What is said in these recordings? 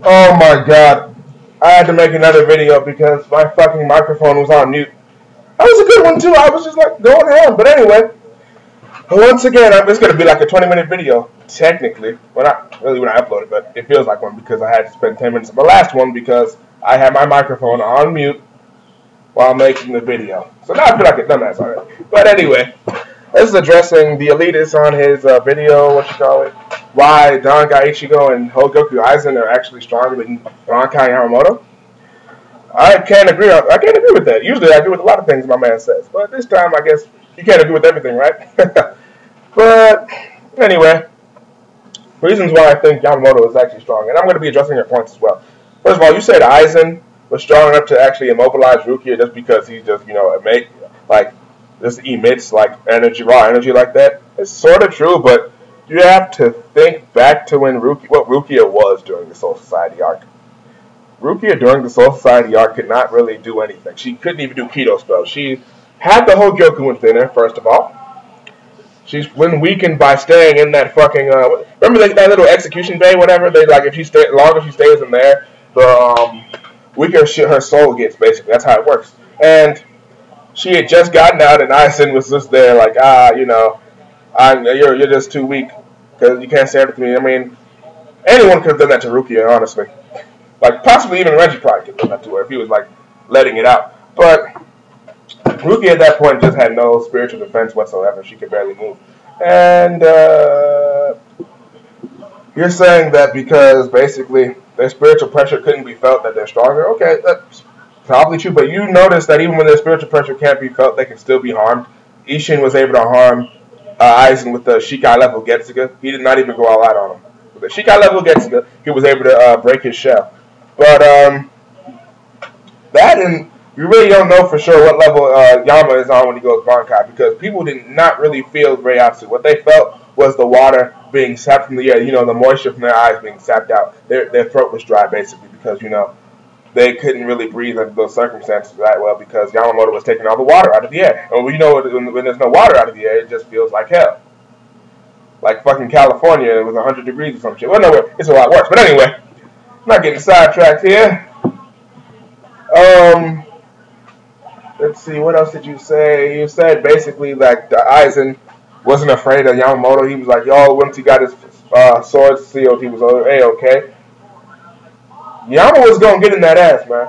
Oh my god. I had to make another video because my fucking microphone was on mute. That was a good one too. I was just like going ham. But anyway, once again, it's going to be like a 20-minute video, technically. Well, not really when I upload it, but it feels like one because I had to spend 10 minutes on the last one because I had my microphone on mute while making the video. So now I feel like a dumbass already. But anyway, this is addressing TheEliteace on his video, why Dangai Ichigo and Aizen are actually stronger than Rankai Yamamoto. I can't agree with that. Usually I agree with a lot of things my man says. But this time I guess you can't agree with everything, right? But anyway, reasons why I think Yamamoto is actually strong. And I'm going to be addressing your points as well. First of all, you said Aizen was strong enough to actually immobilize Rukia just because he's just, just emits like energy, raw energy like that. It's sort of true, but you have to think back to what Rukia was during the Soul Society arc. Rukia during the Soul Society arc could not really do anything. She couldn't even do keto spells. She had the whole Gyoku within her, first of all. She's been weakened by staying in that fucking remember that little execution bay, whatever. They like if she stay longer she stays in there, the weaker her soul gets. Basically, that's how it works. And she had just gotten out, and Aizen was just there, like you're just too weak because you can't stand with me. I mean, anyone could have done that to Rukia, honestly. Like possibly even Reggie probably could have done that to her if he was like letting it out, but. Rukia at that point just had no spiritual defense whatsoever. She could barely move. And you're saying that because basically their spiritual pressure couldn't be felt that they're stronger. Okay, that's probably true. But you notice that even when their spiritual pressure can't be felt, they can still be harmed. Ishin was able to harm Aizen with the Shikai level Getsuga. He did not even go all out on him. With the Shikai level Getsuga, he was able to break his shell. But that and... You really don't know for sure what level Yama is on when he goes Bankai because people did not really feel very opposite. What they felt was the water being sapped from the air, the moisture from their eyes being sapped out. Their throat was dry basically because, they couldn't really breathe under those circumstances that well because Yamamoto was taking all the water out of the air. And when there's no water out of the air, it just feels like hell. Like fucking California, it was 100 degrees or some shit. Well, no, it's a lot worse. But anyway, I'm not getting sidetracked here. Let's see, what else did you say? You said basically like Aizen wasn't afraid of Yamamoto. He was like, yo, once he got his sword sealed, he was A-okay. Yama was going to get in that ass, man.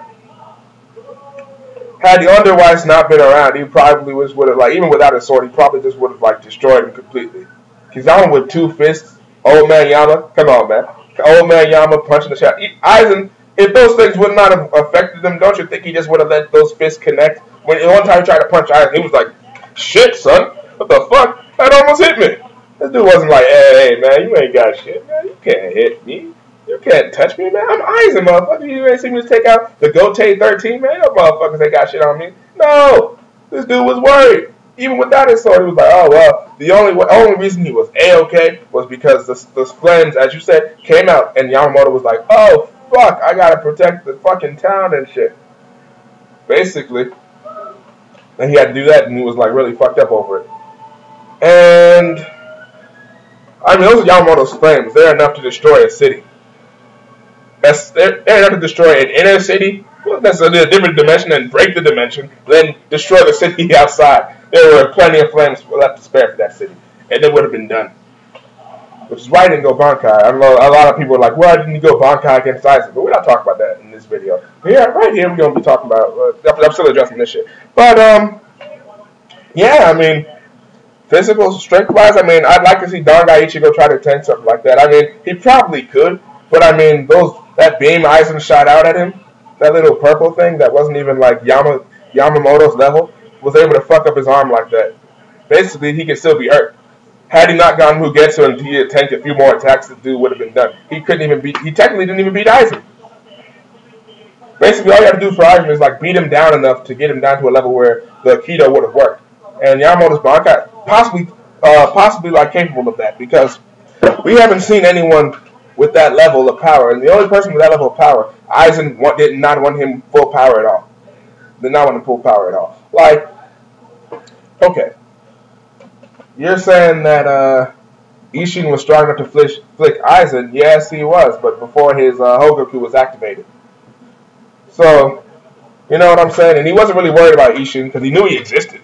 Had the Underwise not been around, he probably would have, like, even without his sword, he probably just would have, like, destroyed him completely. Because Yama with 2 fists, old man Yama, come on, man. Old man Yama punching the shot. Aizen, if those things would not have affected him, don't you think he just would have let those fists connect? When one time he tried to punch Aizen, he was like, shit, son, what the fuck? That almost hit me. This dude wasn't like, hey, man, you ain't got shit, man. You can't hit me. You can't touch me, man. I'm Aizen, motherfucker. You ain't seen me take out the Gote 13, man. No motherfuckers ain't got shit on me. No. This dude was worried. Even without his sword, he was like, oh, well, the only reason he was A-okay was because the flames, as you said, came out, and Yamamoto was like, oh, fuck, I gotta protect the fucking town and shit. Basically. And he had to do that, and he was like really fucked up over it. And I mean, those are Yamamoto's flames. They're enough to destroy a city. They're enough to destroy an inner city, well, necessarily a different dimension, and break the dimension, then destroy the city outside. There were plenty of flames left to spare for that city, and it would have been done. Which is why I didn't go Bankai. I know a lot of people are like, why didn't you go Bankai against Aizen? But we're not talking about that in this video. But yeah, right here we're going to be talking about, I'm still addressing this shit. But, yeah, I mean, physical strength-wise, I mean, I'd like to see Dangai Ichigo try to tank something like that. I mean, he probably could, but I mean, that beam Aizen shot out at him, that little purple thing that wasn't even like Yamamoto's level, was able to fuck up his arm like that. Basically, he could still be hurt. Had he not gone Mugetsu and he had tanked a few more attacks, the dude would have been done. He technically didn't even beat Aizen. Basically, all you have to do for Aizen is like beat him down enough to get him down to a level where the Keto would have worked. And Yamamoto's Bankai possibly like capable of that because we haven't seen anyone with that level of power. And the only person with that level of power, Aizen did not want him full power at all. Did not want him full power at all. Like, okay. You're saying that Ishin was strong enough to flick Aizen. Yes, he was, but before his Hogoku was activated. So, you know what I'm saying? And he wasn't really worried about Ishin because he knew he existed.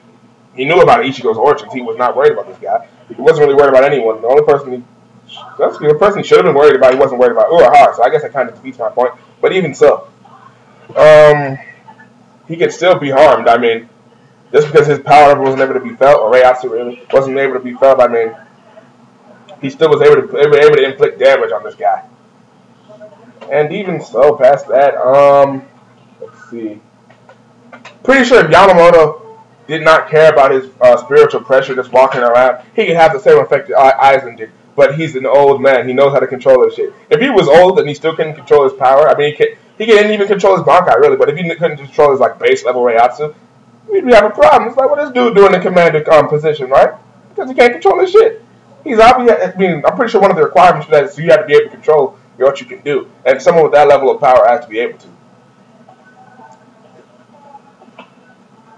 He knew about Ichigo's origins. He was not worried about this guy. He wasn't really worried about anyone. The only person the person he should have been worried about, he wasn't worried about Urahara. So I guess that kind of defeats my point. But even so, he could still be harmed. I mean, just because his power wasn't able to be felt, or Reiatsu really wasn't able to be felt, I mean, he still was able to inflict damage on this guy. And even so, past that, let's see. Pretty sure if Yamamoto did not care about his spiritual pressure just walking around, he could have the same effect that Aizen did. But he's an old man. He knows how to control his shit. If he was old and he still couldn't control his power, I mean, he couldn't even control his Bankai, really. But if he couldn't control his, like, base level Reiatsu, we'd have a problem. It's like, what is this dude doing in commander position, right? Because he can't control his shit. He's obvious. I mean, I'm pretty sure one of the requirements for that is you have to be able to control what you can do. And someone with that level of power has to be able to.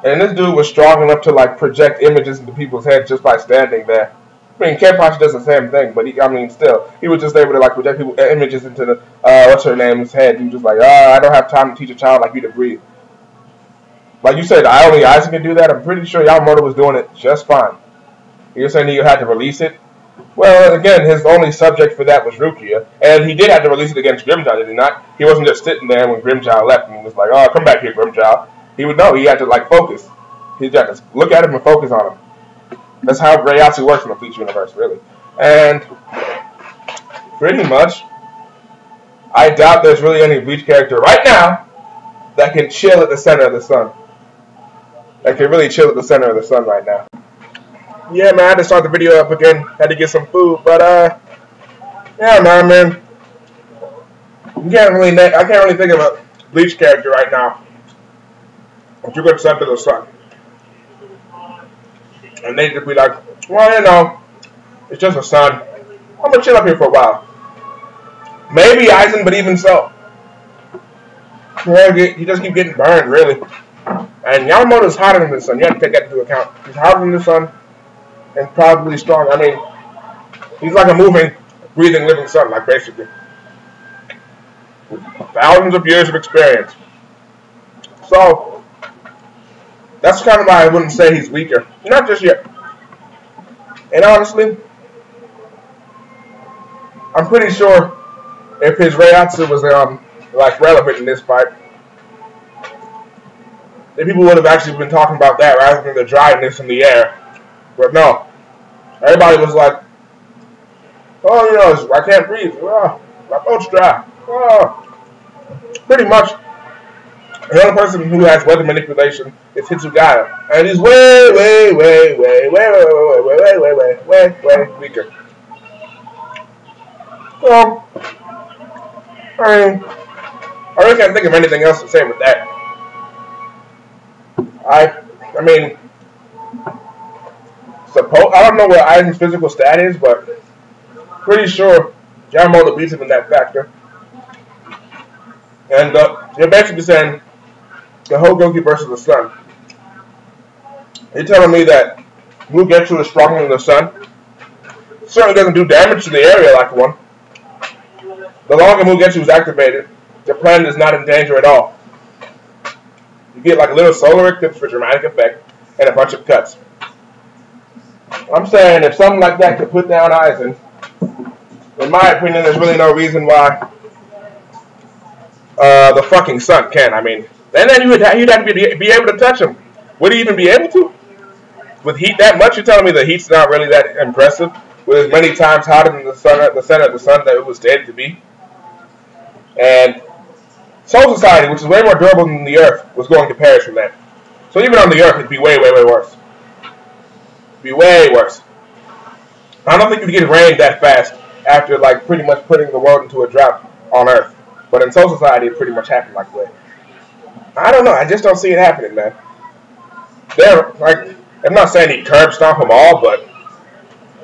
And this dude was strong enough to, like, project images into people's heads just by standing there. I mean, Kenpachi does the same thing, but still, he was just able to, like, project images into the, what's her name's head. He was just like, I don't have time to teach a child like you to breathe. Like you said, only Aizen can do that. I'm pretty sure Yamamoto was doing it just fine. You're saying you had to release it? Well, again, his only subject for that was Rukia, and he did have to release it against Grimmjow, did he not? He wasn't just sitting there when Grimmjow left and was like, oh, come back here, Grimmjow. He would know. He had to, like, focus. He had to look at him and focus on him. That's how Reiatsu works in the Bleach universe, really. And pretty much, I doubt there's really any Bleach character right now that can chill at the center of the sun. That can really chill at the center of the sun right now. Yeah, man, I had to start the video up again. Had to get some food, but yeah, man. I can't really think of a Bleach character right now. But you could send to the sun. And they just be like, well, you know, it's just a sun. I'm gonna chill up here for a while. Maybe Aizen, but even so. He just keep getting burned, really. And Yamamoto's hotter than the sun. You have to take that into account. He's hotter than the sun and probably strong. I mean, he's like a moving, breathing, living sun, like, basically. With thousands of years of experience. So, that's kind of why I wouldn't say he's weaker. Not just yet. And honestly, I'm pretty sure if his Reiatsu was like relevant in this fight, then people would have actually been talking about that rather than the dryness in the air. But no, everybody was like, oh, you know, I can't breathe. Oh, my throat's dry. Oh. Pretty much. The only person who has weather manipulation is Hitsugaya. And he's way weaker. So, I really can't think of anything else to say with that. I mean, I don't know what Aizen's physical stat is, but pretty sure Yamamoto beats him in that factor. And you're basically saying the Hogoku versus the sun. You're telling me that Mugetsu is stronger than the sun? It certainly doesn't do damage to the area like one. The longer Mugetsu is activated, the planet is not in danger at all. You get like little solar eclipse for dramatic effect and a bunch of cuts. I'm saying if something like that could put down Aizen, in my opinion, there's really no reason why the fucking sun can. I mean, and then you'd have to be able to touch him. Would he even be able to? With heat that much, you're telling me the heat's not really that impressive? With as many times hotter than the sun at the center of the sun that it was stated to be? And Soul Society, which is way more durable than the Earth, was going to perish from that. So even on the Earth, it'd be way worse. It'd be way worse. I don't think you'd get rain that fast after, like, pretty much putting the world into a drought on Earth. But in Soul Society, it pretty much happened like that. I don't know. I just don't see it happening, man. I'm not saying he curb stomp them all, but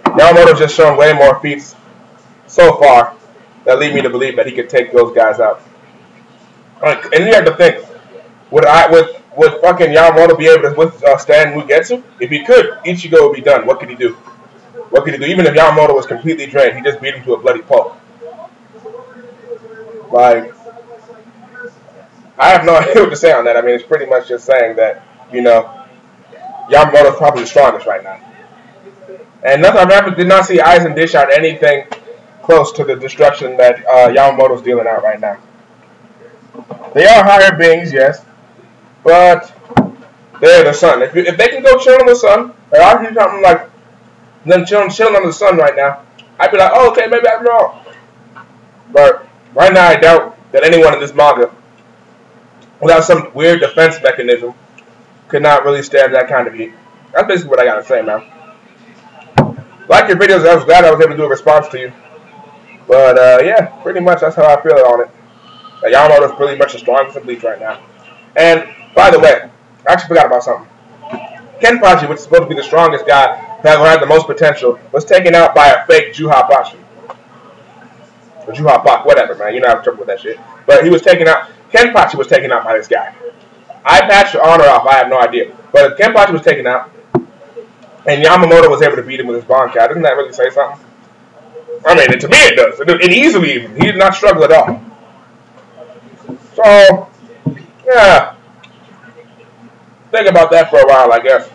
Yamamoto's just shown way more feats so far that lead me to believe that he could take those guys out. And you have to think, would fucking Yamamoto be able to withstand Mugetsu? If he could, Ichigo would be done. What could he do? what could he do? Even if Yamamoto was completely drained, he just beat him to a bloody pulp. Like, I have no idea what to say on that. I mean, it's pretty much just saying that, you know, Yamamoto's probably the strongest right now. And nothing, I did not see Aizen dish out anything close to the destruction that Yamamoto's dealing out right now. They are higher beings, yes, but they're the sun. If they can go chill in the sun, or I see something like them chilling under the sun right now, I'd be like, oh, okay, maybe I'm wrong. But right now, I doubt that anyone in this manga, without some weird defense mechanism, could not really stand that kind of heat. That's basically what I gotta say, man. Like your videos, I was glad I was able to do a response to you. But yeah, pretty much that's how I feel on it. Yamamoto's pretty much the strongest in Bleach right now. And by the way, I actually forgot about something. Kenpachi, which is supposed to be the strongest guy that had the most potential, was taken out by a fake Juhapachi. Or Juhapak, whatever, man. You know I have trouble with that shit. But he was taken out. Kenpachi was taken out by this guy. I patched on or off, I have no idea. But Kenpachi was taken out, and Yamamoto was able to beat him with his Bonkai. Doesn't that really say something? I mean, to me it does. It easily even. He did not struggle at all. So, yeah. Think about that for a while, I guess.